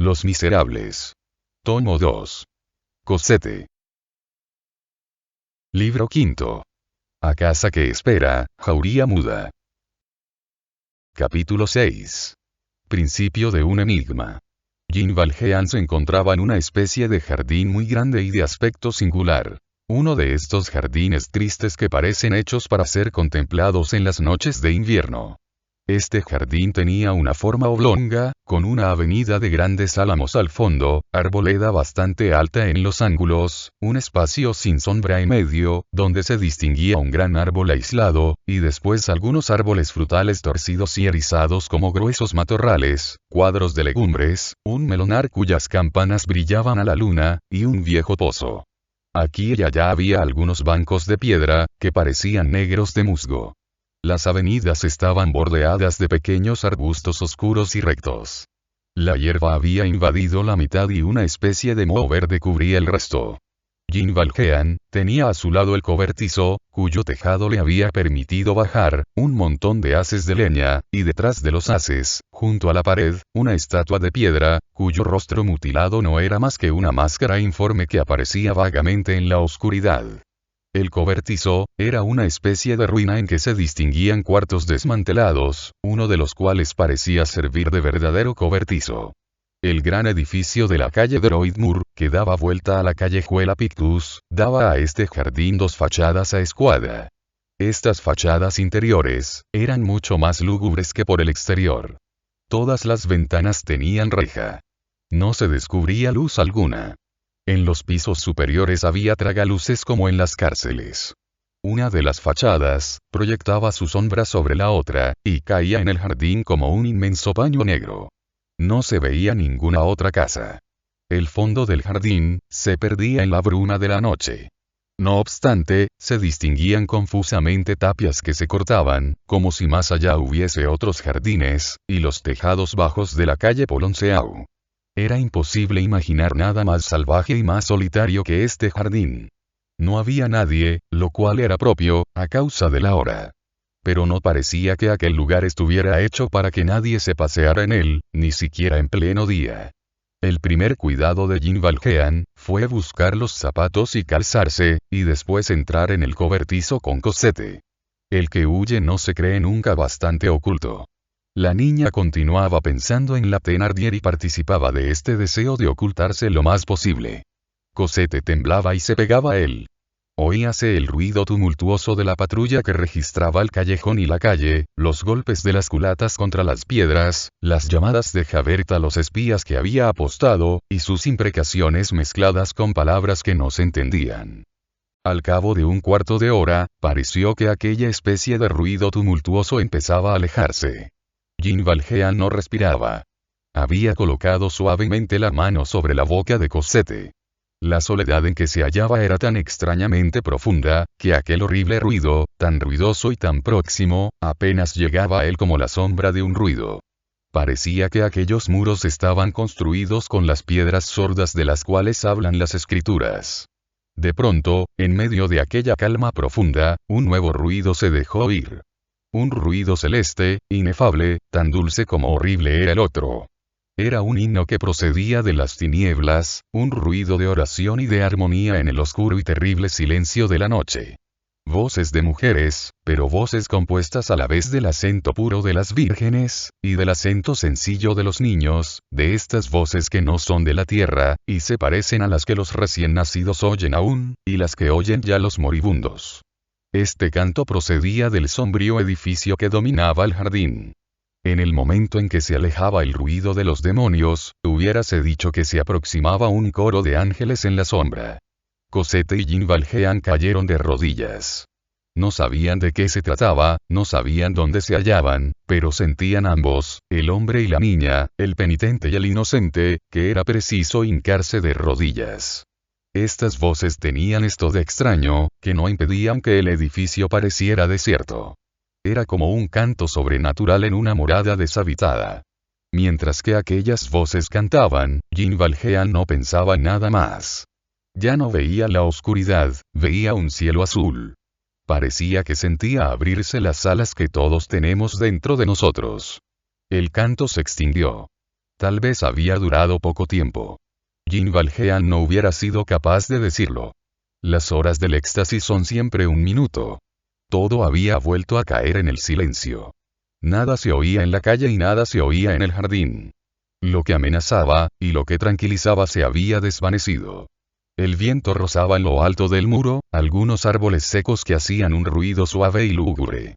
Los Miserables. Tomo 2. Cosette. Libro quinto. A casa que espera, jauría muda. Capítulo 6. Principio de un enigma. Jean Valjean se encontraba en una especie de jardín muy grande y de aspecto singular. Uno de estos jardines tristes que parecen hechos para ser contemplados en las noches de invierno. Este jardín tenía una forma oblonga, con una avenida de grandes álamos al fondo, arboleda bastante alta en los ángulos, un espacio sin sombra en medio, donde se distinguía un gran árbol aislado, y después algunos árboles frutales torcidos y erizados como gruesos matorrales, cuadros de legumbres, un melonar cuyas campanas brillaban a la luna, y un viejo pozo. Aquí y allá había algunos bancos de piedra, que parecían negros de musgo. Las avenidas estaban bordeadas de pequeños arbustos oscuros y rectos. La hierba había invadido la mitad y una especie de moho verde cubría el resto. Jean Valjean tenía a su lado el cobertizo, cuyo tejado le había permitido bajar, un montón de haces de leña, y detrás de los haces, junto a la pared, una estatua de piedra, cuyo rostro mutilado no era más que una máscara informe que aparecía vagamente en la oscuridad. El cobertizo era una especie de ruina en que se distinguían cuartos desmantelados, uno de los cuales parecía servir de verdadero cobertizo. El gran edificio de la calle Droitmoor, que daba vuelta a la callejuela Picpus, daba a este jardín dos fachadas a escuadra. Estas fachadas interiores eran mucho más lúgubres que por el exterior. Todas las ventanas tenían reja. No se descubría luz alguna. En los pisos superiores había tragaluces como en las cárceles. Una de las fachadas proyectaba su sombra sobre la otra, y caía en el jardín como un inmenso paño negro. No se veía ninguna otra casa. El fondo del jardín se perdía en la bruma de la noche. No obstante, se distinguían confusamente tapias que se cortaban, como si más allá hubiese otros jardines, y los tejados bajos de la calle Polonceau. Era imposible imaginar nada más salvaje y más solitario que este jardín. No había nadie, lo cual era propio, a causa de la hora. Pero no parecía que aquel lugar estuviera hecho para que nadie se paseara en él, ni siquiera en pleno día. El primer cuidado de Jean Valjean fue buscar los zapatos y calzarse, y después entrar en el cobertizo con Cosette. El que huye no se cree nunca bastante oculto. La niña continuaba pensando en la Thénardier y participaba de este deseo de ocultarse lo más posible. Cosette temblaba y se pegaba a él. Oíase el ruido tumultuoso de la patrulla que registraba el callejón y la calle, los golpes de las culatas contra las piedras, las llamadas de Javert a los espías que había apostado, y sus imprecaciones mezcladas con palabras que no se entendían. Al cabo de un cuarto de hora, pareció que aquella especie de ruido tumultuoso empezaba a alejarse. Jean Valjean no respiraba. Había colocado suavemente la mano sobre la boca de Cosette. La soledad en que se hallaba era tan extrañamente profunda, que aquel horrible ruido, tan ruidoso y tan próximo, apenas llegaba a él como la sombra de un ruido. Parecía que aquellos muros estaban construidos con las piedras sordas de las cuales hablan las escrituras. De pronto, en medio de aquella calma profunda, un nuevo ruido se dejó oír. Un ruido celeste, inefable, tan dulce como horrible era el otro. Era un himno que procedía de las tinieblas, un ruido de oración y de armonía en el oscuro y terrible silencio de la noche. Voces de mujeres, pero voces compuestas a la vez del acento puro de las vírgenes, y del acento sencillo de los niños, de estas voces que no son de la tierra, y se parecen a las que los recién nacidos oyen aún, y las que oyen ya los moribundos. Este canto procedía del sombrío edificio que dominaba el jardín. En el momento en que se alejaba el ruido de los demonios, hubiérase dicho que se aproximaba un coro de ángeles en la sombra. Cosette y Jean Valjean cayeron de rodillas. No sabían de qué se trataba, no sabían dónde se hallaban, pero sentían ambos, el hombre y la niña, el penitente y el inocente, que era preciso hincarse de rodillas. Estas voces tenían esto de extraño, que no impedían que el edificio pareciera desierto. Era como un canto sobrenatural en una morada deshabitada. Mientras que aquellas voces cantaban, Jean Valjean no pensaba en nada más. Ya no veía la oscuridad, veía un cielo azul. Parecía que sentía abrirse las alas que todos tenemos dentro de nosotros. El canto se extinguió. Tal vez había durado poco tiempo. Jean Valjean no hubiera sido capaz de decirlo. Las horas del éxtasis son siempre un minuto. Todo había vuelto a caer en el silencio. Nada se oía en la calle y nada se oía en el jardín. Lo que amenazaba, y lo que tranquilizaba se había desvanecido. El viento rozaba en lo alto del muro, algunos árboles secos que hacían un ruido suave y lúgubre.